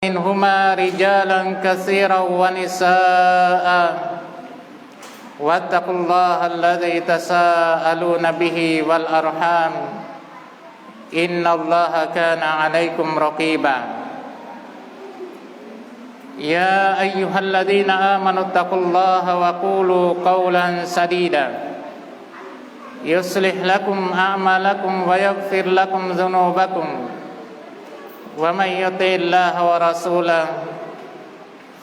منهما رجالا كثيرا ونساء واتقوا الله الذي تساءلون به والأرحام إن الله كان عليكم رقيبا يا أيها الذين آمنوا اتقوا الله وقولوا قولا سديدا يصلح لكم أعمالكم ويغفر لكم ذنوبكم ومن يطع الله ورسوله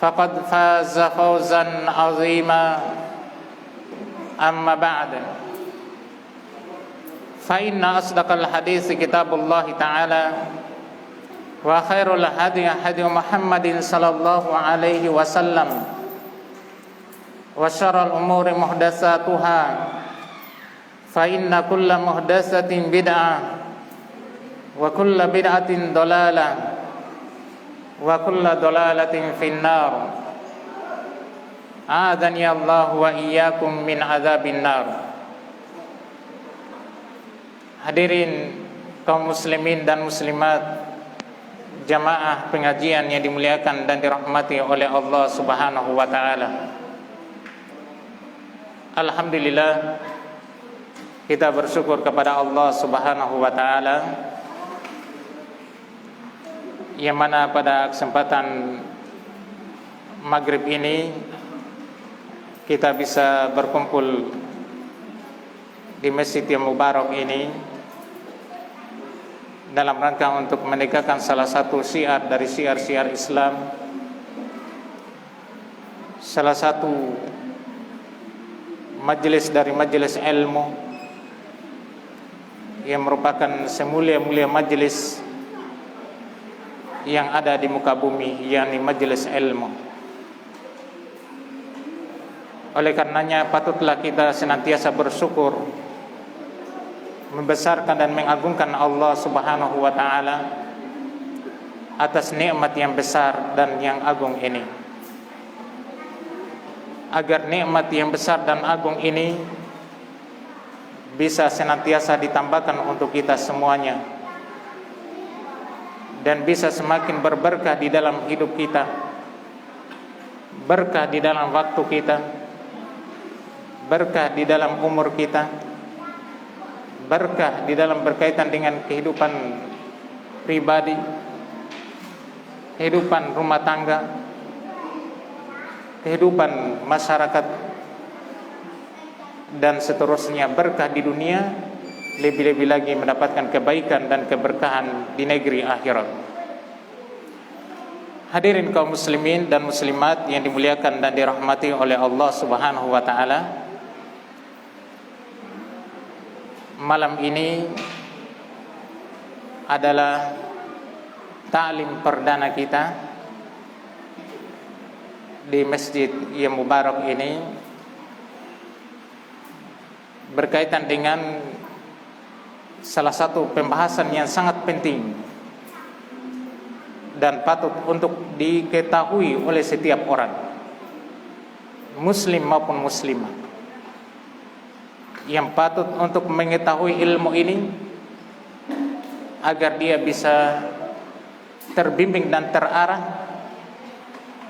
فقد فاز فوزا عظيما أما بعد فإن أصدق الحديث كتاب الله تعالى وخير الهدي هدي محمد صلى الله عليه وسلم وشر الأمور محدثاتها فإن كل محدثة بدعة وكل بدعة ضلالة وكل ضلالة في النار أعاذني الله وإياكم من عذاب النار. Hadirin kaum muslimin dan muslimat, jamaah pengajian yang dimuliakan dan dirahmati oleh Allah Subhanahu wa taala. Alhamdulillah, kita bersyukur kepada Allah Subhanahu wa taala yang mana pada kesempatan maghrib ini kita bisa berkumpul di masjid yang mubarak ini dalam rangka untuk menegakkan salah satu syiar dari syiar-syiar Islam, salah satu majelis dari majelis ilmu yang merupakan semulia-mulia majelis yang ada di muka bumi, yakni majelis ilmu. Oleh karenanya patutlah kita senantiasa bersyukur, membesarkan dan mengagungkan Allah Subhanahu wa taala atas nikmat yang besar dan yang agung ini. Agar nikmat yang besar dan agung ini bisa senantiasa ditambahkan untuk kita semuanya dan bisa semakin berberkah di dalam hidup kita, berkah di dalam waktu kita, berkah di dalam umur kita, berkah di dalam berkaitan dengan kehidupan pribadi, kehidupan rumah tangga, kehidupan masyarakat, dan seterusnya. Berkah di dunia, lebih-lebih lagi mendapatkan kebaikan dan keberkahan di negeri akhirat. Hadirin kaum muslimin dan muslimat yang dimuliakan dan dirahmati oleh Allah Subhanahu wa taala, malam ini adalah ta'lim perdana kita di masjid yang mubarak ini, berkaitan dengan salah satu pembahasan yang sangat penting dan patut untuk diketahui oleh setiap orang, muslim maupun muslimah, yang patut untuk mengetahui ilmu ini agar dia bisa terbimbing dan terarah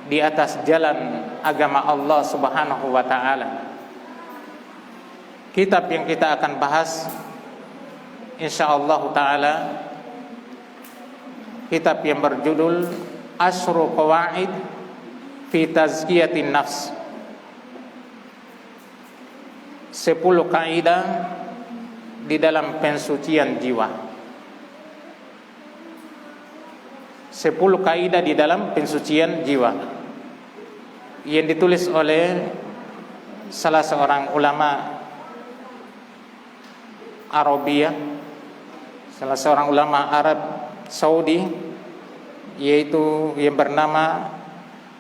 di atas jalan agama Allah Subhanahu wa taala. Kitab yang kita akan bahas insyaallah taala kitab yang berjudul Asyru Qawaid fi Tazkiyatin Nafs, 10 kaidah di dalam pensucian jiwa. 10 kaidah di dalam pensucian jiwa yang ditulis oleh salah seorang ulama Arabia, salah seorang ulama Arab Saudi, yaitu yang bernama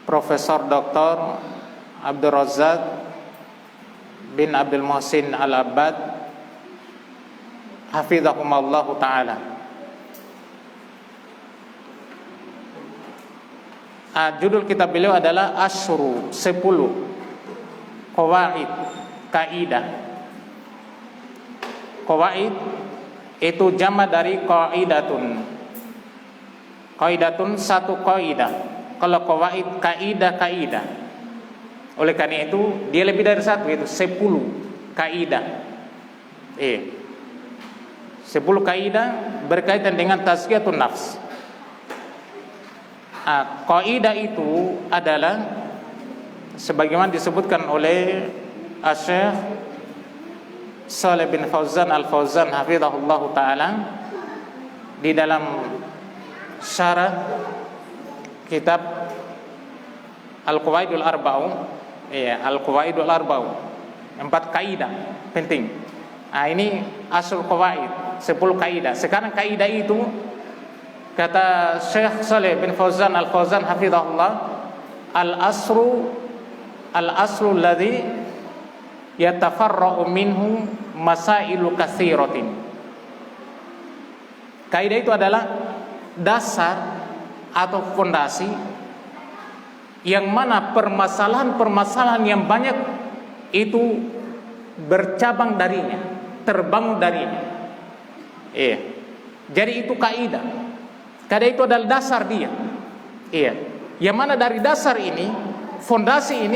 Profesor Dr. Abdul Razak bin Abdul Muhsin Al-Abbad hafizahumallahu ta'ala. Judul kitab beliau adalah Asyru, 10 Qawaid, kaidah. Qawaid itu jama dari qaidatun. Qaidatun, satu kaidah. Kalau qawaid, kaidah. Oleh karena itu dia lebih dari satu, itu 10 kaidah. 10 kaidah berkaitan dengan tazkiyatun nafs. Kaidah itu adalah sebagaimana disebutkan oleh Syekh Shalih bin Fauzan Al-Fauzan hafizahullah taala di dalam syarah kitab Al-Qawaidul Arba'u. Al-Qawaidul Arba'u, 4 kaidah penting. Ini asul qawaid, 10 kaidah. Sekarang kaidah itu kata Syekh Shalih bin Fauzan Al-Fauzan hafizahullah, al-aslu alladhi yatafarra'u minhu masailu katsiratin. Kaidah itu adalah dasar atau fondasi yang mana permasalahan-permasalahan yang banyak itu bercabang darinya, terbangun darinya. Jadi itu kaidah. Kaidah itu adalah dasar dia. Yang mana dari dasar ini, fondasi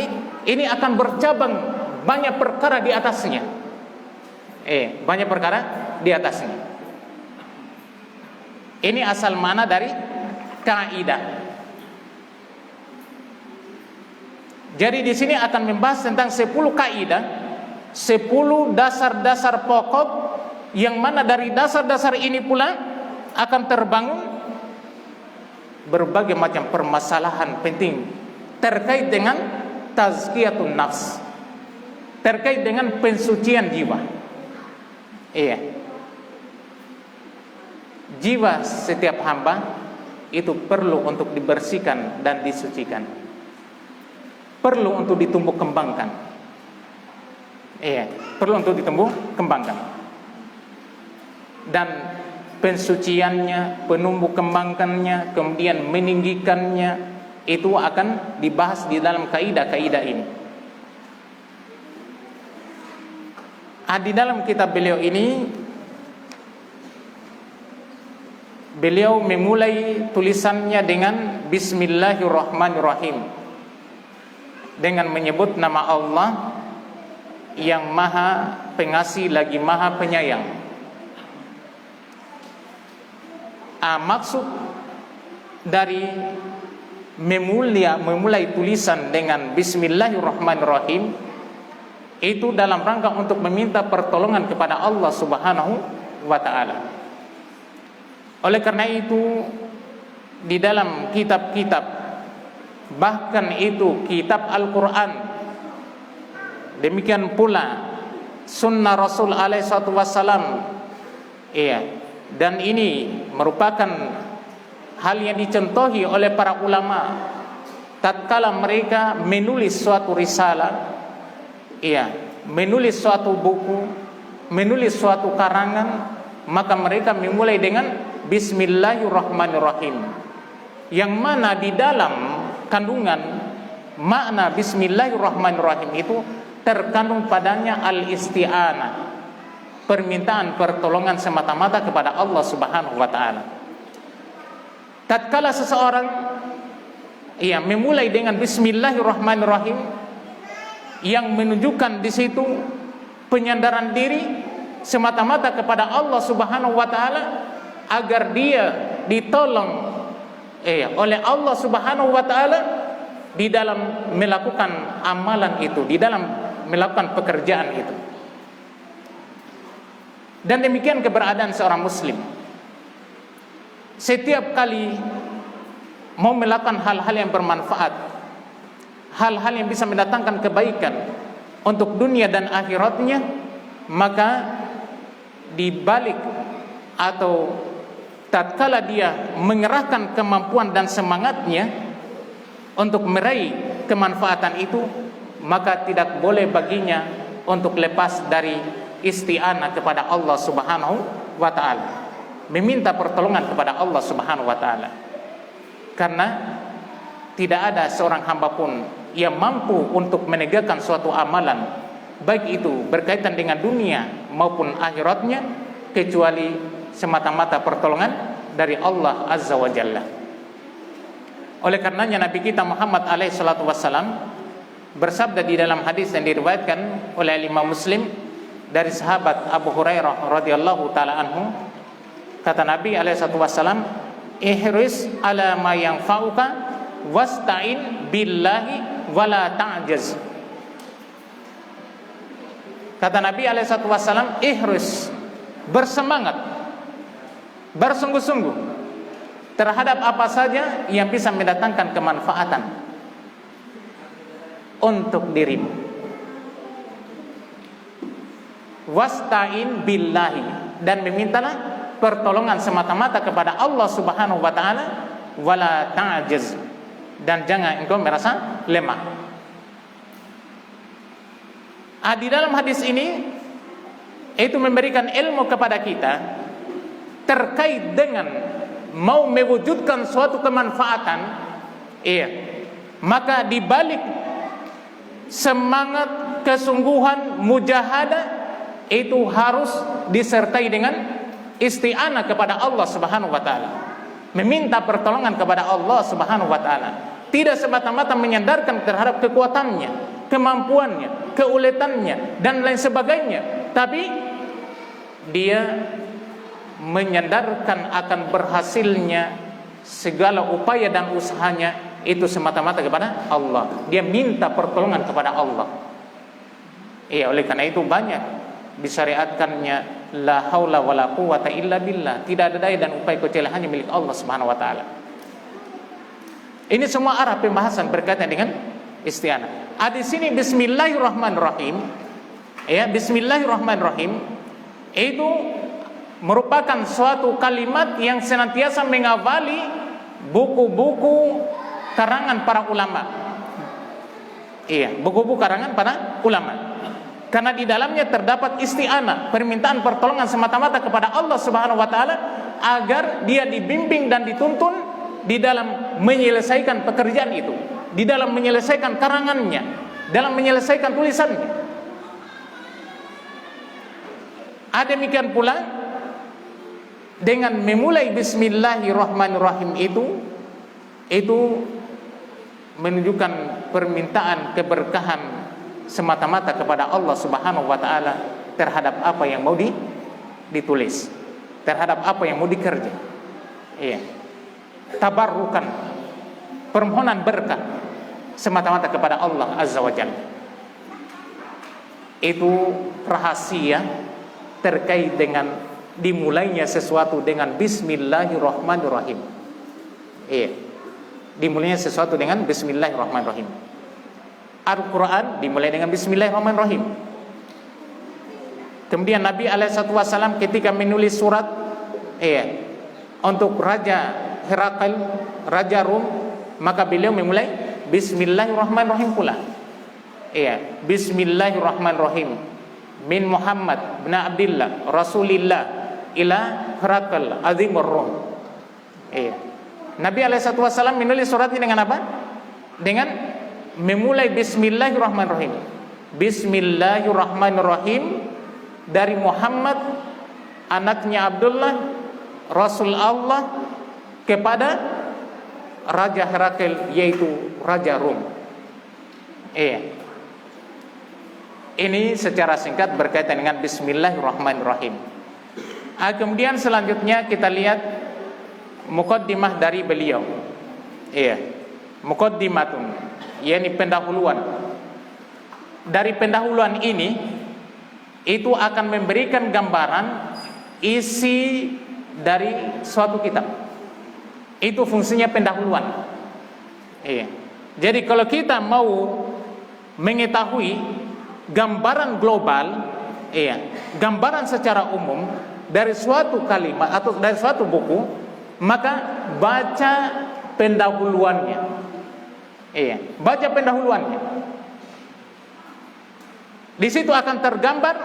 ini akan bercabang banyak perkara di atasnya. Banyak perkara di atasnya. Ini asal mana dari kaidah. Jadi di sini akan membahas tentang 10 kaidah, 10 dasar-dasar pokok yang mana dari dasar-dasar ini pula akan terbangun berbagai macam permasalahan penting terkait dengan tazkiyatun nafs, terkait dengan pensucian jiwa. Jiwa setiap hamba itu perlu untuk dibersihkan dan disucikan, perlu untuk ditumbuh kembangkan. Perlu untuk ditumbuh kembangkan. Dan pensuciannya, penumbuh kembangkannya, kemudian meninggikannya, itu akan dibahas di dalam kaidah-kaidah ini. Di dalam kitab beliau ini, beliau memulai tulisannya dengan Bismillahirrahmanirrahim, dengan menyebut nama Allah yang maha pengasih lagi maha penyayang. Maksud dari memulai tulisan dengan Bismillahirrahmanirrahim itu dalam rangka untuk meminta pertolongan kepada Allah Subhanahu wa ta'ala. Oleh karena itu di dalam kitab-kitab, bahkan itu kitab Al-Quran, demikian pula sunnah Rasul alaihi wassalam, dan ini merupakan hal yang dicontohi oleh para ulama tatkala mereka menulis suatu risalah, menulis suatu buku, menulis suatu karangan, maka mereka memulai dengan Bismillahirrahmanirrahim, yang mana di dalam kandungan makna Bismillahirrahmanirrahim itu terkandung padanya al-isti'anah, permintaan pertolongan semata-mata kepada Allah Subhanahu wa ta'ala. Tatkala seseorang memulai dengan Bismillahirrahmanirrahim, yang menunjukkan di situ penyandaran diri semata-mata kepada Allah Subhanahu wa ta'ala, agar dia ditolong oleh Allah Subhanahu wa ta'ala di dalam melakukan amalan itu, di dalam melakukan pekerjaan itu. Dan demikian keberadaan seorang muslim. Setiap kali mau melakukan hal-hal yang bermanfaat, hal-hal yang bisa mendatangkan kebaikan untuk dunia dan akhiratnya, maka dibalik atau tatkala dia mengerahkan kemampuan dan semangatnya untuk meraih kemanfaatan itu, maka tidak boleh baginya untuk lepas dari isti'anah kepada Allah Subhanahu wa ta'ala, meminta pertolongan kepada Allah Subhanahu wa ta'ala. Karena tidak ada seorang hamba pun yang mampu untuk menegakkan suatu amalan, baik itu berkaitan dengan dunia maupun akhiratnya, kecuali semata-mata pertolongan dari Allah Azza wa Jalla. Oleh karenanya Nabi kita Muhammad alaihi salatu wassalam bersabda di dalam hadis yang diriwayatkan oleh Imam Muslim dari sahabat Abu Hurairah radhiyallahu taala anhu, kata Nabi alaihi salatu wassalam, ihris ala ma yanfa'uka wasta'in billahi wala ta'jaz. Kata Nabi alaihi salatu wassalam, ihris, bersemangat, bersungguh-sungguh terhadap apa saja yang bisa mendatangkan kemanfaatan untuk dirimu. Wasta'in billahi, dan memintalah pertolongan semata-mata kepada Allah Subhanahu wa taala, wala ta'jaz, dan jangan engkau merasa lemah. Di dalam hadis ini itu memberikan ilmu kepada kita terkait dengan mau mewujudkan suatu kemanfaatan, maka dibalik semangat, kesungguhan, mujahadah itu harus disertai dengan isti'anah kepada Allah Subhanahu wa taala, meminta pertolongan kepada Allah Subhanahu wa taala, tidak semata-mata menyandarkan terhadap kekuatannya, kemampuannya, keuletannya dan lain sebagainya, tapi dia menyandarkan akan berhasilnya segala upaya dan usahanya itu semata-mata kepada Allah. Dia minta pertolongan kepada Allah. Oleh karena itu banyak disyariatkannya la haula wala quwata illa billah, tidak ada daya dan upaya kecuali hanya milik Allah Subhanahu wa taala. Ini semua arah pembahasan berkaitan dengan isti'anah. Di sini bismillahirrahmanirrahim. Bismillahirrahmanirrahim itu merupakan suatu kalimat yang senantiasa mengawali buku-buku karangan para ulama. Buku-buku karangan para ulama. Karena di dalamnya terdapat isti'anah, permintaan pertolongan semata-mata kepada Allah Subhanahu wa taala agar dia dibimbing dan dituntun di dalam menyelesaikan pekerjaan itu, di dalam menyelesaikan karangannya, dalam menyelesaikan tulisannya. Demikian pula dengan memulai bismillahirrahmanirrahim itu menunjukkan permintaan keberkahan semata-mata kepada Allah Subhanahu wa taala terhadap apa yang mau ditulis, terhadap apa yang mau dikerja. Tabarrukan, permohonan berkah semata-mata kepada Allah Azza wa Jalla. Itu rahasia terkait dengan dimulainya sesuatu dengan bismillahirrahmanirrahim. Dimulainya sesuatu dengan bismillahirrahmanirrahim. Al-Quran dimulai dengan bismillahirrahmanirrahim. Kemudian Nabi alaihissalam ketika menulis surat untuk Raja Herakl, Raja Rum, maka beliau memulai bismillahirrahmanirrahim pula. Bismillahirrahmanirrahim. Min Muhammad bin Abdillah Rasulillah ila Herakl azimur Rum. Nabi alaihissalam menulis surat ini dengan apa? Dengan memulai bismillahirrahmanirrahim. Bismillahirrahmanirrahim dari Muhammad anaknya Abdullah Rasul Allah kepada Raja Herakl, yaitu Raja Rum. Ini secara singkat berkaitan dengan bismillahirrahmanirrahim. Kemudian selanjutnya kita lihat muqaddimah dari beliau. Muqaddimatun, yakni pendahuluan. Dari pendahuluan ini itu akan memberikan gambaran isi dari suatu kitab. Itu fungsinya pendahuluan. Jadi kalau kita mau mengetahui gambaran global, gambaran secara umum dari suatu kalimat atau dari suatu buku, maka baca pendahuluannya. Baca pendahuluannya. Di situ akan tergambar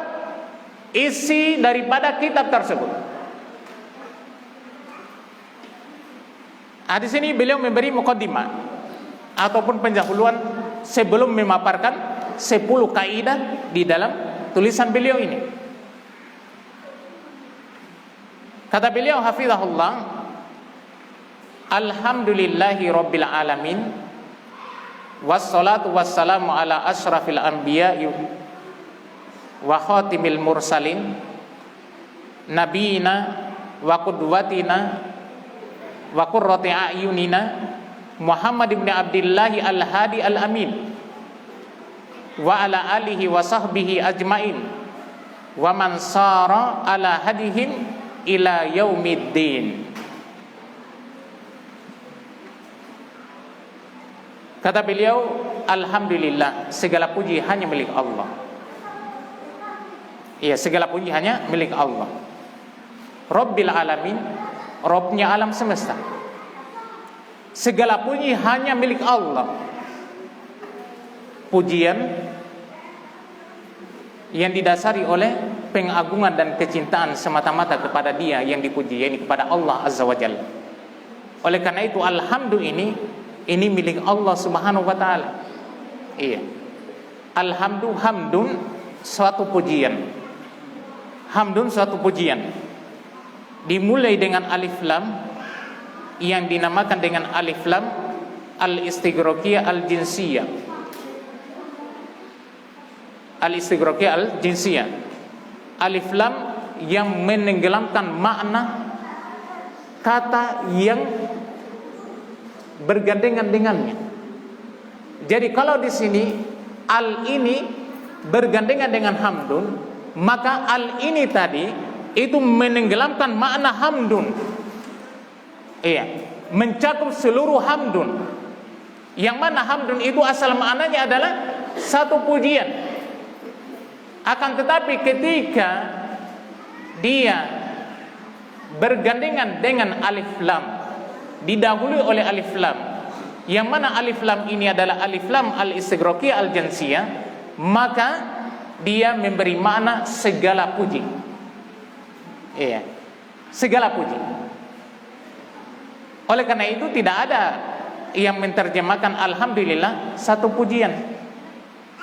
isi daripada kitab tersebut. Di sini beliau memberi muqaddimah ataupun pendahuluan sebelum memaparkan 10 kaidah di dalam tulisan beliau ini. Kata beliau hafizahullah, Alhamdulillahi rabbil alamin, wassalatu wassalamu ala asyrafil anbiya'i wa khatimil mursalin, nabiyina wa qudwatina wa qurrati a'yunina Muhammad ibn Abdillahi al-Hadi al-Amin, wa ala alihi wa sahbihi ajmain, wa man sara ala hadihim ila yaumiddin. Kata beliau, alhamdulillah, segala puji hanya milik Allah. Iya, segala puji hanya milik Allah. Rabbil alamin, Rabbnya alam semesta. Segala puji hanya milik Allah. Pujian yang didasari oleh pengagungan dan kecintaan semata-mata kepada Dia yang dipuji, yakni kepada Allah Azza wa Jalla. Oleh karena itu, alhamdulillah ini milik Allah Subhanahu wa taala. Iya. Hamdun suatu pujian. Hamdun suatu pujian. Dimulai dengan alif lam yang dinamakan dengan alif lam al-istighraqiyah al-jinsiyah. Al-istighraqiyah al-jinsiyah. Alif lam yang menenggelamkan makna kata yang bergandengan dengannya. Jadi kalau di sini al ini bergandengan dengan hamdun, maka al ini tadi itu menenggelamkan makna hamdun. Iya, mencakup seluruh hamdun. Yang mana hamdun itu asal maknanya adalah satu pujian. Akan tetapi ketika dia bergandengan dengan alif lam, didahului oleh alif lam, yang mana alif lam ini adalah alif lam al-istighraqiyah al-jinsiyah, maka dia memberi makna segala puji. Iya, segala puji. Oleh karena itu tidak ada yang menerjemahkan alhamdulillah satu pujian.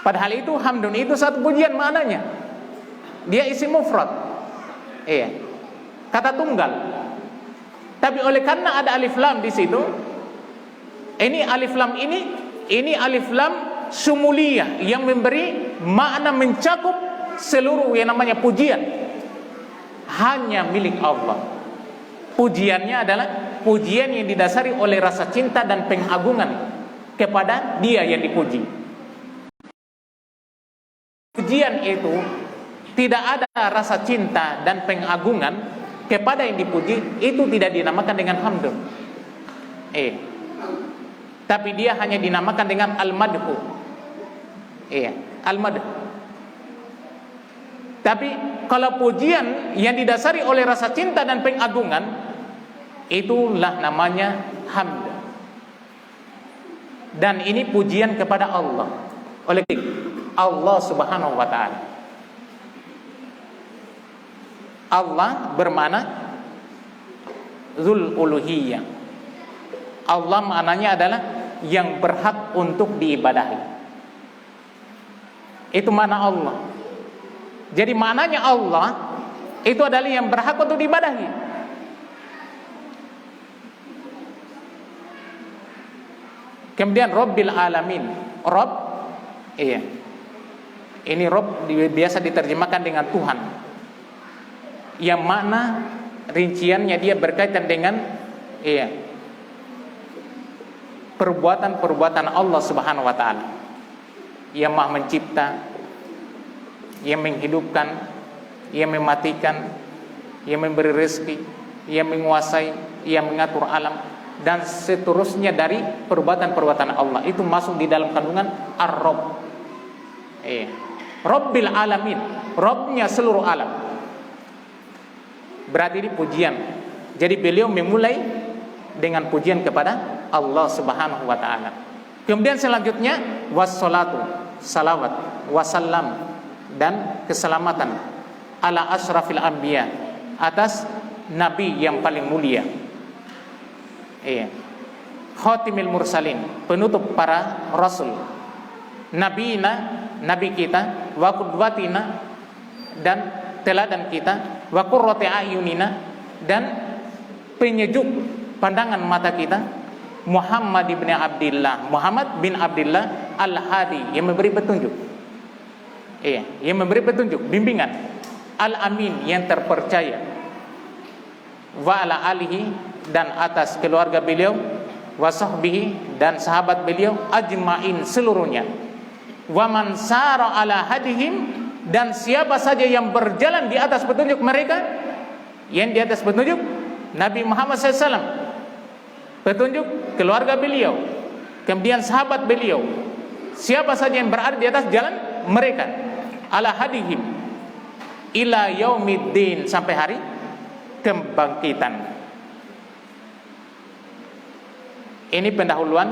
Padahal itu hamdun itu satu pujian maknanya. Dia isim mufrad. Iya. Kata tunggal. Tapi oleh karena ada alif lam di situ, ini alif lam ini alif lam sumuliyah yang memberi makna mencakup seluruh yang namanya pujian. Hanya milik Allah. Pujiannya adalah pujian yang didasari oleh rasa cinta dan pengagungan kepada Dia yang dipuji. Pujian itu tidak ada rasa cinta dan pengagungan kepada yang dipuji, itu tidak dinamakan dengan hamdun. Tapi dia hanya dinamakan dengan al-madhu. Al-madhu. Tapi kalau pujian yang didasari oleh rasa cinta dan pengagungan, itulah namanya hamd. Dan ini pujian kepada Allah oleh Allah Subhanahu wa taala. Allah bermakna Dzul Uluhiyah. Allah maknanya adalah yang berhak untuk diibadahi. Itu makna Allah. Jadi maknanya Allah itu adalah yang berhak untuk diibadahi. Kemudian Rabbil Alamin. Rabb, iya. Ini Rabb biasa diterjemahkan dengan Tuhan. Yang makna rinciannya dia berkaitan dengan perbuatan-perbuatan Allah Subhanahu wa taala. Yang Maha mencipta, yang menghidupkan, yang mematikan, yang memberi rezeki, yang menguasai, yang mengatur alam dan seterusnya dari perbuatan-perbuatan Allah. Itu masuk di dalam kandungan Ar-Rabb. Rabbil Alamin, Rabbnya seluruh alam. Berarti ini pujian. Jadi beliau memulai dengan pujian kepada Allah Subhanahu wa taala. Kemudian selanjutnya wassalatu, salawat, wasallam dan keselamatan ala asyrafil anbiya, atas nabi yang paling mulia. Khatimil mursalin, penutup para rasul. Nabiina, nabi kita, wa qudwatina, dan teladan kita, wa qurrati ayunina, dan penyejuk pandangan mata kita Muhammad bin Abdullah Al-Hadi, yang memberi petunjuk. Yang memberi petunjuk, bimbingan. Al-Amin, yang terpercaya. Wa ala alihi, dan atas keluarga beliau, wa sahbihi, dan sahabat beliau, ajmain, seluruhnya. Wa man sara ala hadihim, dan siapa saja yang berjalan di atas petunjuk mereka, yang di atas petunjuk Nabi Muhammad SAW, petunjuk keluarga beliau, kemudian sahabat beliau, siapa saja yang berada di atas jalan mereka, ala hadihim ila yaumiddin, sampai hari kebangkitan. Ini pendahuluan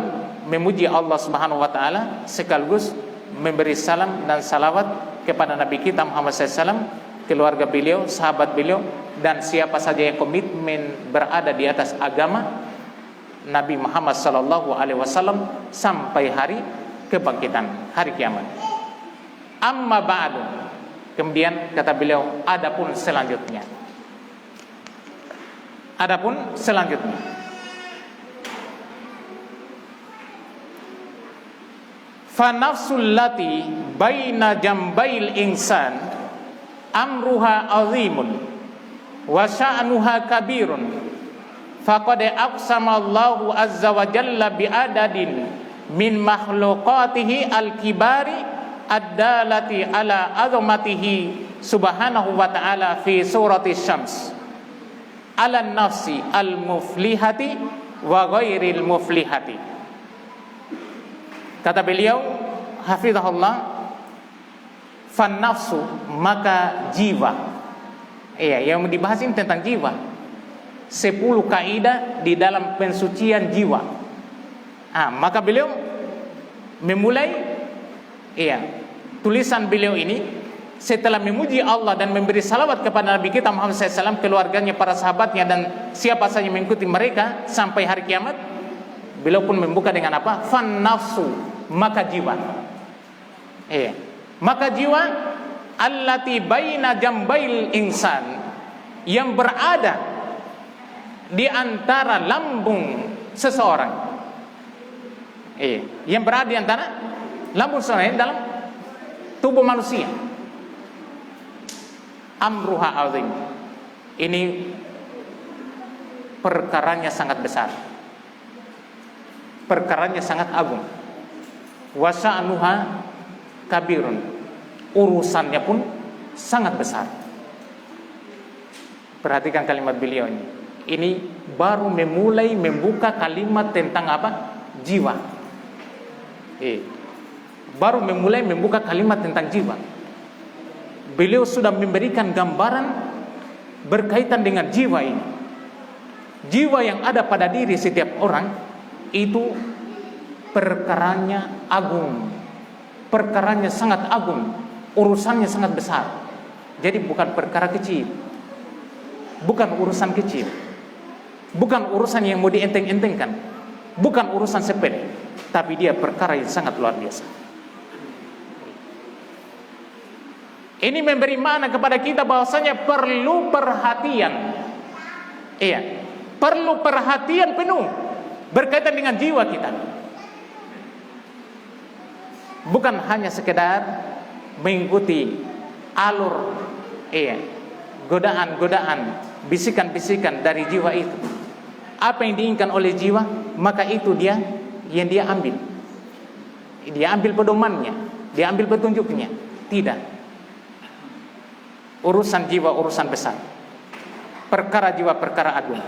memuji Allah Subhanahu wa taala, sekaligus memberi salam dan salawat kepada Nabi kita Muhammad SAW, keluarga beliau, sahabat beliau, dan siapa saja yang komitmen berada di atas agama Nabi Muhammad SAW sampai hari kebangkitan, hari kiamat. Amma ba'du, kemudian kata beliau, adapun selanjutnya. Adapun selanjutnya, fa nafsul lati baina jambail insan amruha azimun wa sya'nuha kabirun, faqad aqsama Allahu azza wa jalla bi adadin min makhluqatihi al-kibari ad-dalati ala azamatihi subhanahu wa ta'ala fi surati syams ala nafsi al-muflihati wa ghairil muflihati. Kata beliau hafizahullah, fan nafsu, maka jiwa. Yang dibahas ini tentang jiwa. 10 kaidah di dalam pensucian jiwa. Maka beliau memulai tulisan beliau ini setelah memuji Allah dan memberi salawat kepada Nabi kita Muhammad SAW, keluarganya, para sahabatnya, dan siapa saja mengikuti mereka sampai hari kiamat. Beliau pun membuka dengan apa? Fan nafsu, maka jiwa. Maka jiwa allati baina jambail insan, yang berada di antara lambung seseorang, yang berada di antara lambung seseorang dalam tubuh manusia. Amruha azim, ini perkaranya sangat besar, perkaranya sangat agung. Wa sya'nuha kabirun, urusannya pun sangat besar. Perhatikan kalimat beliau ini. Ini baru memulai membuka kalimat tentang apa? Jiwa. Baru memulai membuka kalimat tentang jiwa. Beliau sudah memberikan gambaran berkaitan dengan jiwa ini. Jiwa yang ada pada diri setiap orang itu perkaranya agung, perkaranya sangat agung, urusannya sangat besar. Jadi bukan perkara kecil, bukan urusan kecil, bukan urusan yang mau dienteng-entengkan, bukan urusan sepele, tapi dia perkara yang sangat luar biasa. Ini memberi makna kepada kita bahwasanya perlu perhatian. Perlu perhatian penuh berkaitan dengan jiwa kita. Bukan hanya sekedar mengikuti alur godaan-godaan, bisikan-bisikan dari jiwa itu. Apa yang diinginkan oleh jiwa, maka itu dia yang dia ambil. Dia ambil pedomannya, dia ambil petunjuknya. Tidak. Urusan jiwa urusan besar. Perkara jiwa perkara agung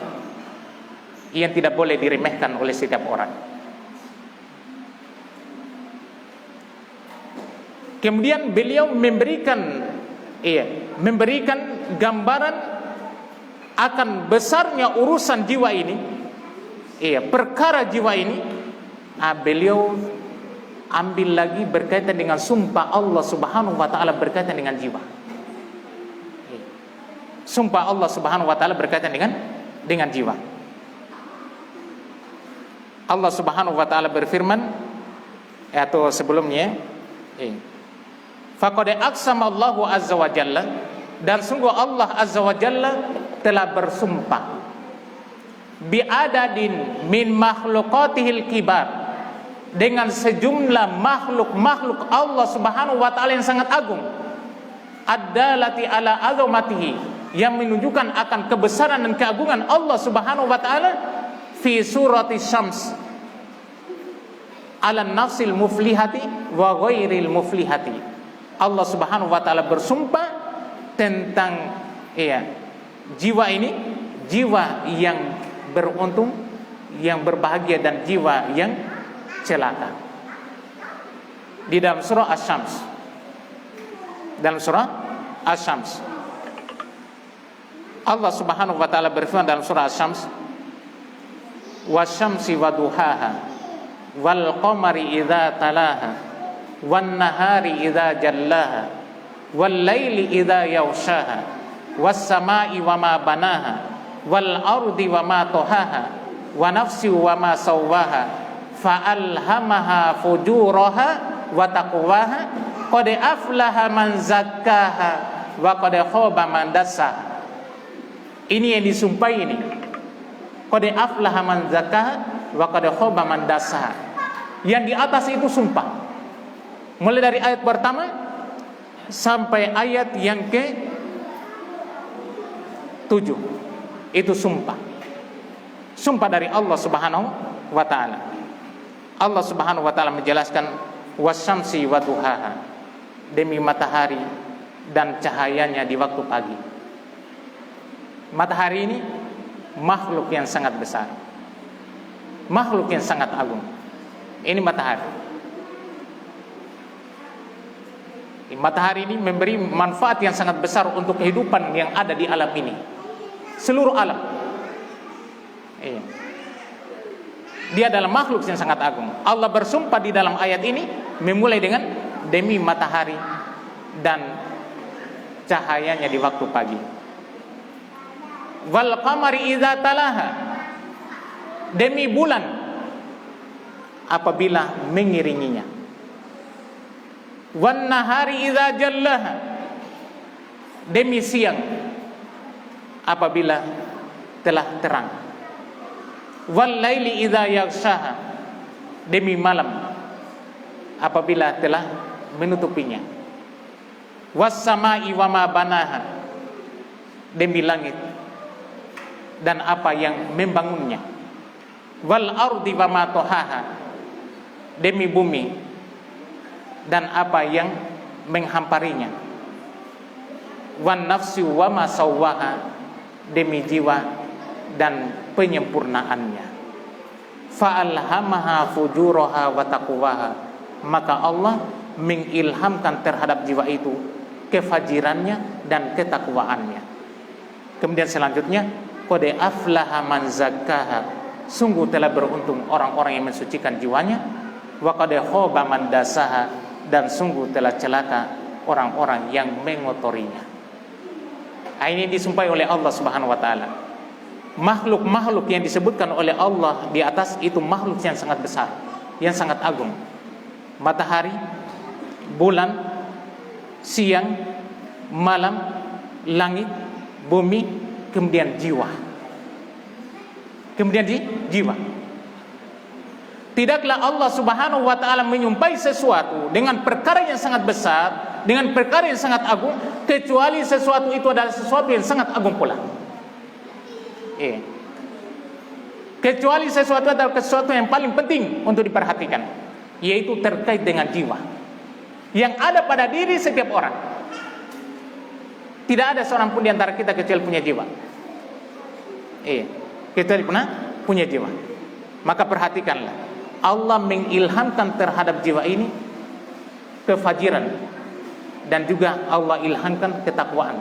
yang tidak boleh diremehkan oleh setiap orang. Kemudian beliau memberikan gambaran akan besarnya urusan jiwa ini, perkara jiwa ini. Beliau ambil lagi berkaitan dengan sumpah Allah Subhanahu wa taala berkaitan dengan jiwa. Sumpah Allah Subhanahu wa taala berkaitan dengan jiwa. Allah Subhanahu wa taala berfirman, atau sebelumnya, faqad aqsama Allahu azza wa jalla, dan sungguh Allah azza wa jalla telah bersumpah. bi'adadin min makhluqatihil kibar, dengan sejumlah makhluk-makhluk Allah Subhanahu wa taala yang sangat agung, ad-dalati ala azamatihi, yang menunjukkan akan kebesaran dan keagungan Allah Subhanahu wa taala, fi surati syams ala nafsil muflihati wa ghairil muflihati. Allah Subhanahu wa taala bersumpah tentang jiwa ini, jiwa yang beruntung, yang berbahagia, dan jiwa yang celaka. Di dalam surah Asy-Syams, dalam surah Asy-Syams, Allah Subhanahu wa taala berfirman dalam surah Asy-Syams, wasyamsi waduhaha wal qamari idza talaha wan nahari idza jallaha wal laili idza yaghshaha was samai wama banaha wal ardi wama tahaha wa nafsi wama sawwaha fa alhamaha fujuraha wa taqwaha qad aflaha man zakkaha wa qad khaba man dassaha. Ini yang disumpahi ini, qad aflaha man zakkaha wa qad khaba man dassaha. Yang di atas itu sumpah, mulai dari ayat pertama sampai ayat yang ke-7, itu sumpah dari Allah Subhanahu wa taala. Allah Subhanahu wa taala menjelaskan wasyamsi waduhaha, demi matahari dan cahayanya di waktu pagi. Matahari ini makhluk yang sangat besar, makhluk yang sangat agung. Ini matahari. Matahari ini memberi manfaat yang sangat besar untuk kehidupan yang ada di alam ini, seluruh alam. Dia adalah makhluk yang sangat agung. Allah bersumpah di dalam ayat ini memulai dengan demi matahari dan cahayanya di waktu pagi. Wal qamari idza talaha, demi bulan apabila mengiringinya. Wan nahari idza jallaha, demi siang apabila telah terang. Wal laili idza yaghshaha, demi malam apabila telah menutupinya. Was samai wama banaha, demi langit dan apa yang membangunnya. Wal ardi wama tahaha, demi bumi dan apa yang menghamparinya. Wan nafsi wama sawwaha, demi jiwa dan penyempurnaannya. Fa'alhamaha fujuraha wa taqwaha, maka Allah mengilhamkan terhadap jiwa itu kefajirannya dan ketakwaannya. Kemudian selanjutnya, qad aflaha man zakkaha, sungguh telah beruntung orang-orang yang mensucikan jiwanya. Wa qad khaba man dassaha, dan sungguh telah celaka orang-orang yang mengotorinya. Ini disumpahi oleh Allah Subhanahu wa taala. Makhluk-makhluk yang disebutkan oleh Allah di atas itu makhluk yang sangat besar, yang sangat agung. Matahari, bulan, siang, malam, langit, bumi, kemudian jiwa. Kemudian jiwa. Tidaklah Allah Subhanahu wa taala menyumpahi sesuatu dengan perkara yang sangat besar, dengan perkara yang sangat agung, kecuali sesuatu itu adalah sesuatu yang sangat agung pula. Kecuali sesuatu adalah sesuatu yang paling penting untuk diperhatikan, yaitu terkait dengan jiwa yang ada pada diri setiap orang. Tidak ada seorang pun di antara kita kecuali punya jiwa. Kecuali punya jiwa. Maka perhatikanlah, Allah mengilhamkan terhadap jiwa ini kefajiran, dan juga Allah ilhamkan ketakwaan.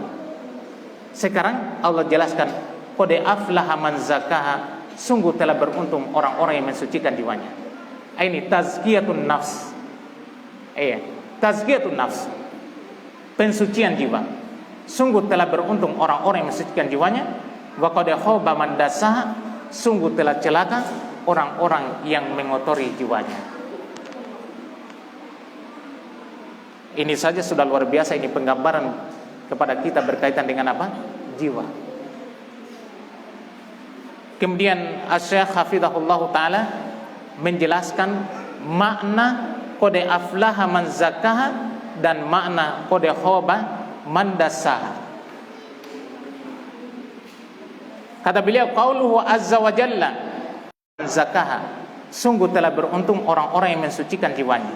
Sekarang Allah jelaskan, qad aflaha man zakkaha, sungguh telah beruntung orang-orang yang mensucikan jiwanya. Ini tazkiyatun nafs. Tazkiyatun nafs, pensucian jiwa. Sungguh telah beruntung orang-orang yang mensucikan jiwanya. Wa qad khaba man dassaha, sungguh telah celaka orang-orang yang mengotori jiwanya. Ini saja sudah luar biasa. Ini penggambaran kepada kita berkaitan dengan apa? Jiwa. Kemudian Asy-Syaikh Hafizahullah Ta'ala menjelaskan makna qad aflaha man zakkaha dan makna qad khaba man dassaha. Kata beliau, qauluhu azza wa jalla zakkaha, sungguh telah beruntung orang-orang yang mensucikan jiwanya.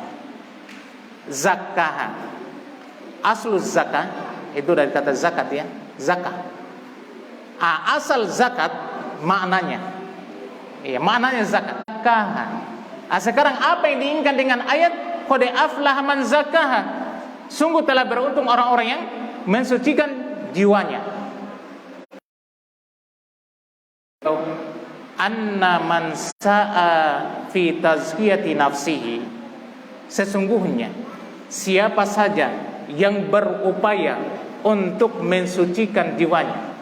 Zakkaha, aslu zakah itu dari kata zakat ya, zakah. Asal zakat maknanya, iya maknanya zakat. Zakkaha. Sekarang apa yang diinginkan dengan ayat qad aflaha man zakkaha? Sungguh telah beruntung orang-orang yang mensucikan jiwanya. Anna man sa'a fi tazkiyati nafsihi, sesungguhnya siapa saja yang berupaya untuk mensucikan jiwanya,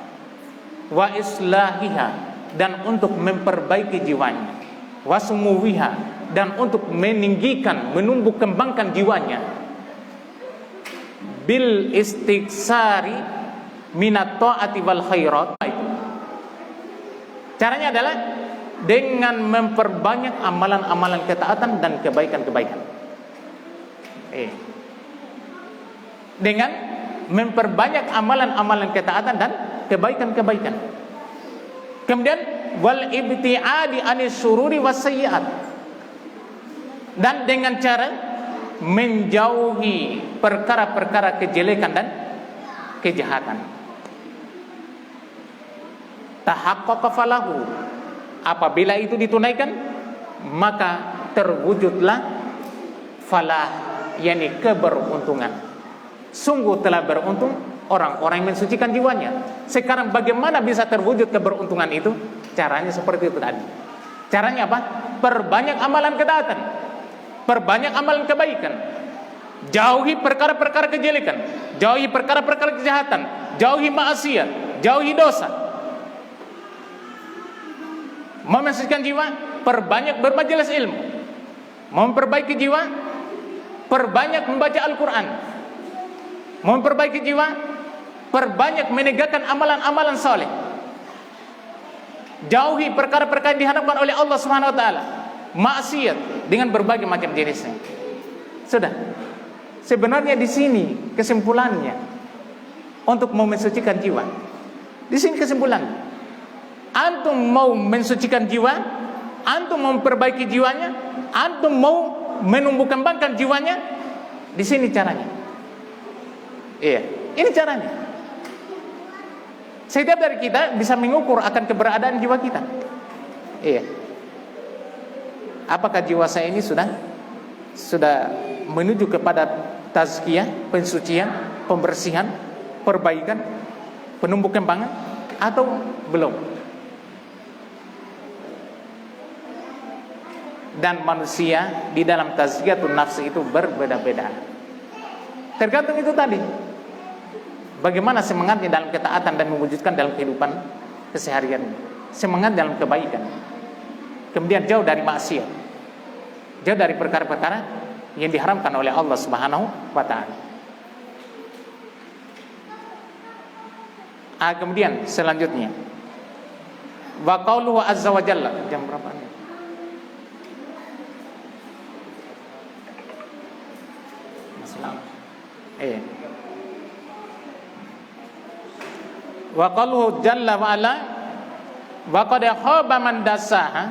wa islahiha, dan untuk memperbaiki jiwanya, wa sumuwiha, dan untuk meninggikan, menumbuh kembangkan jiwanya, bil istiksari minat ta'ati wal khairat. Caranya adalah dengan memperbanyak amalan-amalan ketaatan dan kebaikan-kebaikan. Dengan memperbanyak amalan-amalan ketaatan dan kebaikan-kebaikan. Kemudian wal ibtiadi anis sururi was sayyiat, dan dengan cara menjauhi perkara-perkara kejelekan dan kejahatan. Tahaqqaqa falahu, apabila itu ditunaikan maka terwujudlah falah, yakni keberuntungan. Sungguh telah beruntung orang-orang yang mensucikan jiwanya. Sekarang bagaimana bisa terwujud keberuntungan itu? Caranya seperti itu tadi. Caranya apa? Perbanyak amalan ketaatan, perbanyak amalan kebaikan, jauhi perkara-perkara kejelekan, jauhi perkara-perkara kejahatan, jauhi maksiat, jauhi dosa. Mensucikan jiwa, perbanyak bermajelis ilmu. Memperbaiki jiwa, perbanyak membaca Al-Quran. Memperbaiki jiwa, perbanyak menegakkan amalan-amalan soleh. Jauhi perkara-perkara yang diharapkan oleh Allah Subhanahu Wa Taala, maksiat dengan berbagai macam jenisnya. Sudah. Sebenarnya di sini kesimpulannya untuk mau mensucikan jiwa. Di sini kesimpulannya. Antum mau mensucikan jiwa, antum mau memperbaiki jiwanya, antum mau menumbuh kembangkan jiwanya, di sini caranya. Iya, ini caranya. Setiap dari kita bisa mengukur akan keberadaan jiwa kita. Iya. Apakah jiwa saya ini sudah menuju kepada tazkiyah, pensucian, pembersihan, perbaikan, penumbuh kembangan, atau belum? Dan manusia di dalam tazkiyatun nafsi itu berbeda-beda. Tergantung itu tadi, bagaimana semangatnya dalam ketaatan dan mewujudkan dalam kehidupan keseharian, semangat dalam kebaikan, kemudian jauh dari maksiat, jauh dari perkara-perkara yang diharamkan oleh Allah Subhanahu wa Ta'ala. Kemudian selanjutnya, wa qauluhu azza wa jalla, jam berapa nih? Wa qaluhu jalla wa ala wa qad khaba man dassaha,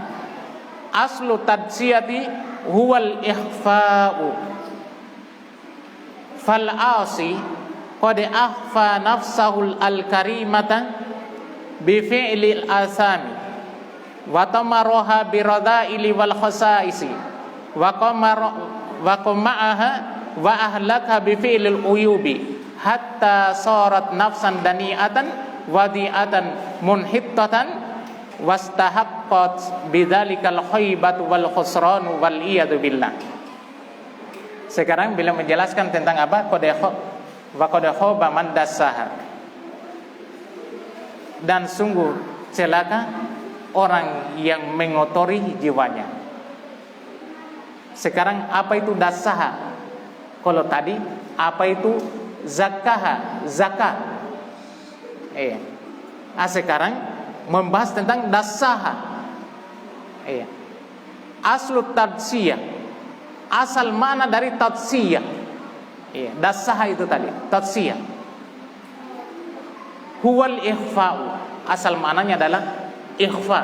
aslu tadsiyati huwal ikhfa'u fal asi qad akhfa nafsahul al karimata bi fi'lil asami wa tamaraha bi radha'ili wal khasaisi wa qama'aha wa ahlakha bi fi'lil uyubi hatta sarat nafsan dani'atan wadi'atan munhittatan wastahaqqat bidzalikal khaybatu wal khusranu wal iyadu billah. Sekarang beliau menjelaskan tentang apa? Qad khaba man dassaha, dan sungguh celaka orang yang mengotori jiwanya. Sekarang apa itu dassaha? Kalau tadi apa itu zakkaha, zakat. Sekarang membahas tentang dasaha. Iya. Aslu tadsiyah, asal mana dari tadsiyah. Iya, dasaha itu tadi, tadsiyah. Huwal ikhfa'u, asal maknanya adalah ikhfa.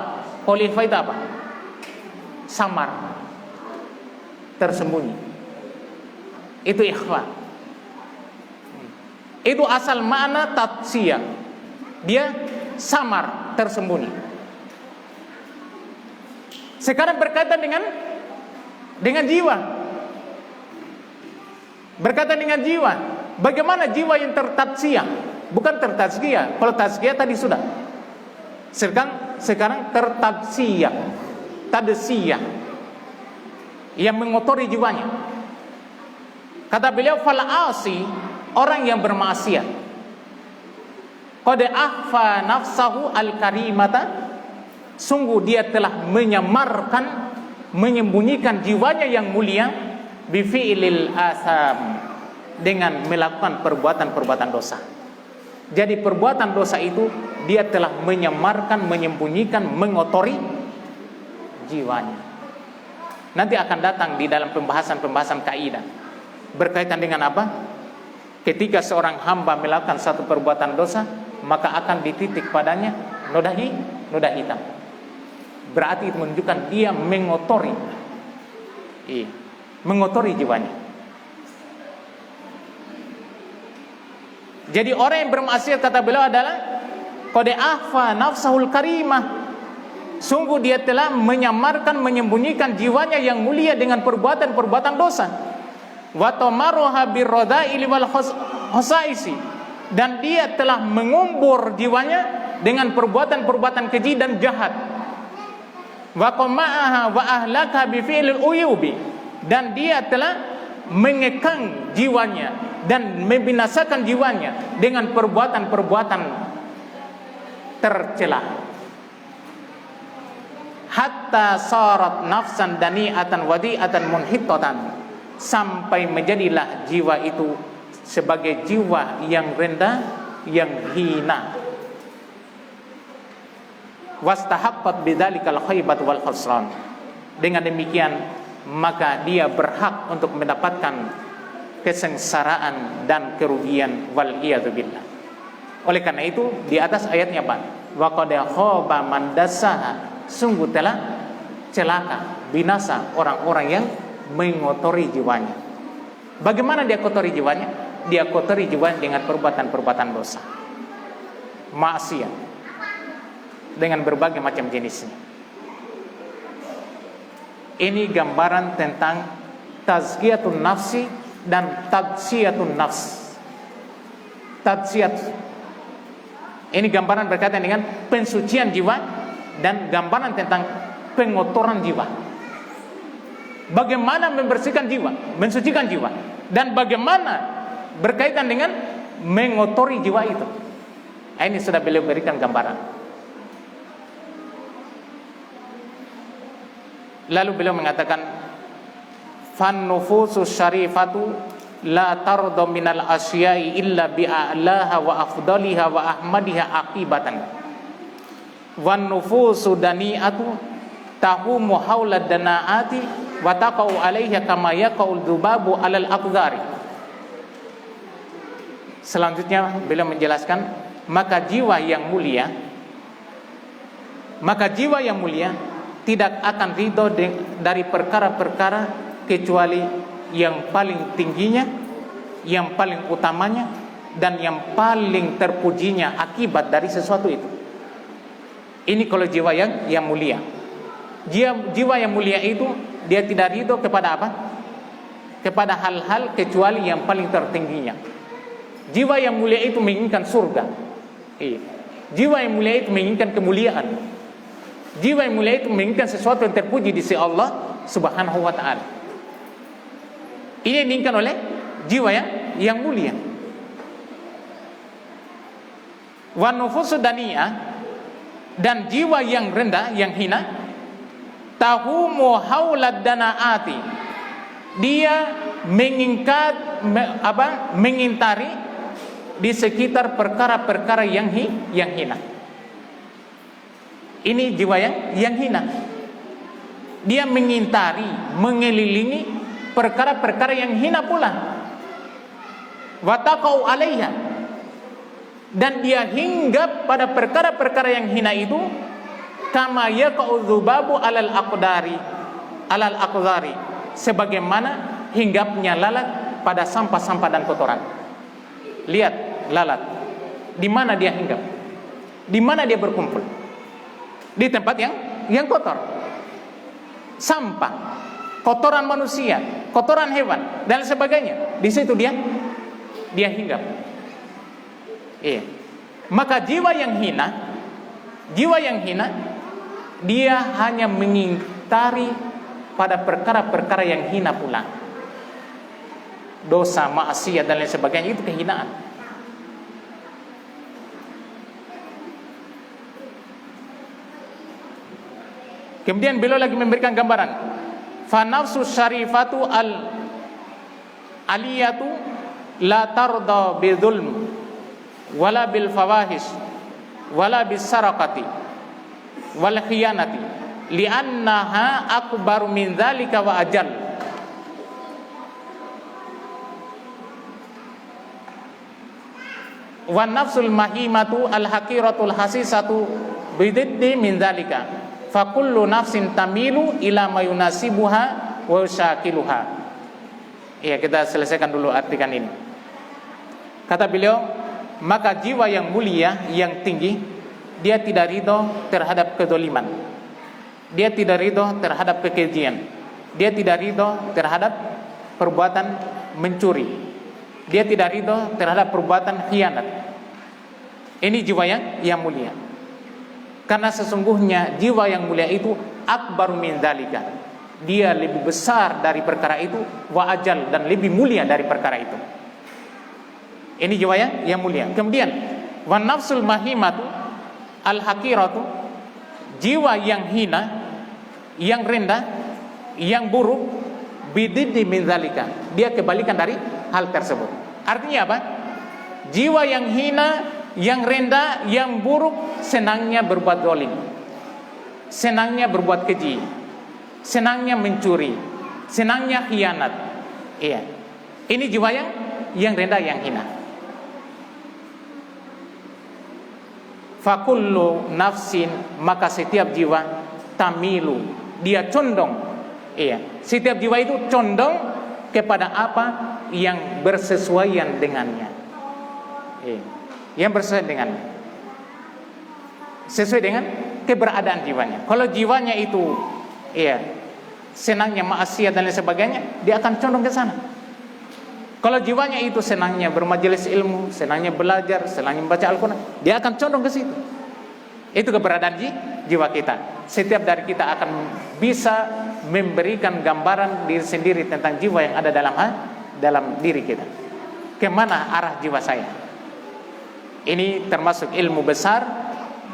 Kalau ikhfa itu apa? Samar, tersembunyi. Itu ikhfa. Itu asal makna tadsiyah. Dia samar, tersembunyi. Sekarang berkaitan dengan jiwa. Berkaitan dengan jiwa. Bagaimana jiwa yang tertadsiyah? Bukan tertazkiyah. Kalau tazkiyah tadi sudah. Sekarang tertadsiyah. Tadsiyah. Yang mengotori jiwanya. Kata beliau, fal asi, orang yang bermaksiat. Qad akhfa nafsahu al-karimata, sungguh dia telah menyamarkan, menyembunyikan jiwanya yang mulia, bifi'lil asam, dengan melakukan perbuatan-perbuatan dosa. Jadi perbuatan dosa itu dia telah menyamarkan, menyembunyikan, mengotori jiwanya. Nanti akan datang di dalam pembahasan-pembahasan kaidah. Berkaitan dengan apa? Ketika seorang hamba melakukan satu perbuatan dosa, maka akan dititik padanya noda hitam. Berarti itu menunjukkan dia mengotori, mengotori jiwanya. Jadi orang yang bermaksiat, kata beliau, adalah qad akhfa nafsahul karimah, sungguh dia telah menyamarkan, menyembunyikan jiwanya yang mulia dengan perbuatan-perbuatan dosa. Wa tamaruha birradaili wal hosaisi, dan dia telah mengumbur jiwanya dengan perbuatan-perbuatan keji dan jahat. Wa qama'aha wa ahlaka bi fi'lil uyubi, dan dia telah mengekang jiwanya dan membinasakan jiwanya dengan perbuatan-perbuatan tercela. Hatta sarat nafsan dani'atan wadi'atan munhittatan, sampai menjadilah jiwa itu sebagai jiwa yang rendah, yang hina. Wastahaqqat bidzalikal khaibat wal khusran, dengan demikian maka dia berhak untuk mendapatkan kesengsaraan dan kerugian, wal iyadzubillah. Oleh karena itu di atas ayatnya Pak, wa qad khaba man dassaha, sungguh telah celaka, binasa orang-orang yang mengotori jiwanya. Bagaimana dia kotori jiwanya? Dia kotori jiwanya dengan perbuatan-perbuatan dosa, maksiat, dengan berbagai macam jenisnya. Ini gambaran tentang tazkiyatun nafsi dan tadsiyatun nafs. Tadzkiyat, ini gambaran berkaitan dengan pensucian jiwa, dan gambaran tentang pengotoran jiwa. Bagaimana membersihkan jiwa, mensucikan jiwa, dan bagaimana berkaitan dengan mengotori jiwa itu. Ini sudah beliau berikan gambaran. Lalu beliau mengatakan, fan nufusus syarifatu la tarda minal asyai illa bi'a'laha wa afdaliha wa ahmadiha aqibatan. Wan nufusu dani'atu tahumu hawla dana'ati wa taqa'u alaiha kama yaqa'ul dhubabu alal aqdari. Selanjutnya beliau menjelaskan, maka jiwa yang mulia tidak akan ridho dari perkara-perkara kecuali yang paling tingginya, yang paling utamanya, dan yang paling terpujinya akibat dari sesuatu itu. Ini kalau jiwa yang mulia. Jiwa yang mulia itu dia tidak ridho kepada apa? Kepada hal-hal kecuali yang paling tertingginya. Jiwa yang mulia itu menginginkan surga. Jiwa yang mulia itu menginginkan kemuliaan. Jiwa yang mulia itu menginginkan sesuatu yang terpuji di sisi Allah Subhanahu wa ta'ala. Ini yang diinginkan oleh jiwa yang mulia. Wa nufusu daniyah, dan jiwa yang rendah, yang hina, tahumu haulad danaati, dia mengintari di sekitar perkara-perkara yang hina. Ini jiwa yang hina. Dia mengintari, mengelilingi perkara-perkara yang hina pula. Wa taqau 'alaiha, dan dia hinggap pada perkara-perkara yang hina itu, kama yaqau dzubabu 'alal aqdari, sebagaimana hinggapnya lalat pada sampah-sampah dan kotoran. Lihat lalat, di mana dia hinggap? Di mana dia berkumpul? Di tempat yang kotor. Sampah, kotoran manusia, kotoran hewan dan sebagainya. Di situ dia hinggap. Iya. Maka jiwa yang hina, dia hanya mengingkari pada perkara-perkara yang hina pula. Dosa, maksiat dan lain sebagainya, itu kehinaan. Kemudian beliau lagi memberikan gambaran, fa nafsu syarifatu al aliyatu la tarda bidzulm wala bil fawahish wala bis sarakati wal khiyanati li'annaha akbaru min dzalika wa ajal. Wa nafsul mahimatu al haqiratul hasisatu bididdi min dzalika fa kullu nafsin tamilu ila ma yunasibuha wa yushakiluha. Iya, kita selesaikan dulu artikan ini. Kata beliau, maka jiwa yang mulia, yang tinggi, dia tidak ridho terhadap kedoliman, dia tidak ridho terhadap kekejian, dia tidak ridho terhadap perbuatan mencuri, dia tidak ridho terhadap perbuatan khianat. Ini jiwa yang mulia. Karena sesungguhnya jiwa yang mulia itu akbar min dzalika, dia lebih besar dari perkara itu, wa ajal, dan lebih mulia dari perkara itu. Ini jiwa yang mulia. Kemudian wa nafsul mahimatu al haqiratu, jiwa yang hina, yang rendah, yang buruk, bididdi min dzalika, dia kebalikan dari hal tersebut. Artinya apa? Jiwa yang hina, yang rendah, yang buruk, senangnya berbuat zalim, senangnya berbuat keji, senangnya mencuri, senangnya khianat. Iya. Ini jiwa yang rendah, yang hina. Fakullu nafsin, maka setiap jiwa, tamilu, dia condong. Iya. Setiap jiwa itu condong kepada apa yang bersesuaian dengannya. Iya. Yang bersesuaian dengannya, sesuai dengan keberadaan jiwanya. Kalau jiwanya itu senangnya maksiat dan lain sebagainya, dia akan condong ke sana. Kalau jiwanya itu senangnya bermajelis ilmu, senangnya belajar, senangnya membaca Al-Quran, dia akan condong ke situ. Itu keberadaan jiwa kita. Setiap dari kita akan bisa memberikan gambaran diri sendiri tentang jiwa yang ada dalam diri kita. Kemana arah jiwa saya? Ini termasuk ilmu besar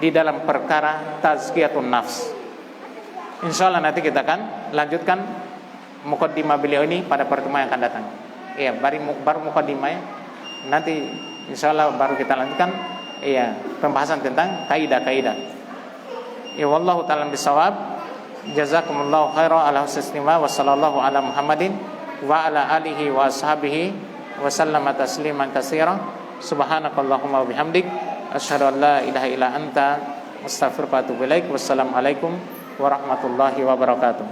di dalam perkara tazkiyatun nafs. Insyaallah nanti kita akan lanjutkan muqaddimah beliau ini pada pertemuan yang akan datang. Iya, baru muqaddimah. Nanti insyaallah baru kita lanjutkan pembahasan tentang kaidah-kaidah. Ya wallahu ta'ala bisawab. Jazakumullahu khairan ala husni istima'ah wa sallallahu ala Muhammadin wa ala alihi wa ashabihi wa sallama tasliman katsiran. Subhanakallahumma wa bihamdik, asyhadu an la ilaha illa anta, astaghfiruka wa atubu ilaik. Wassalamualaikum warahmatullahi wabarakatuh.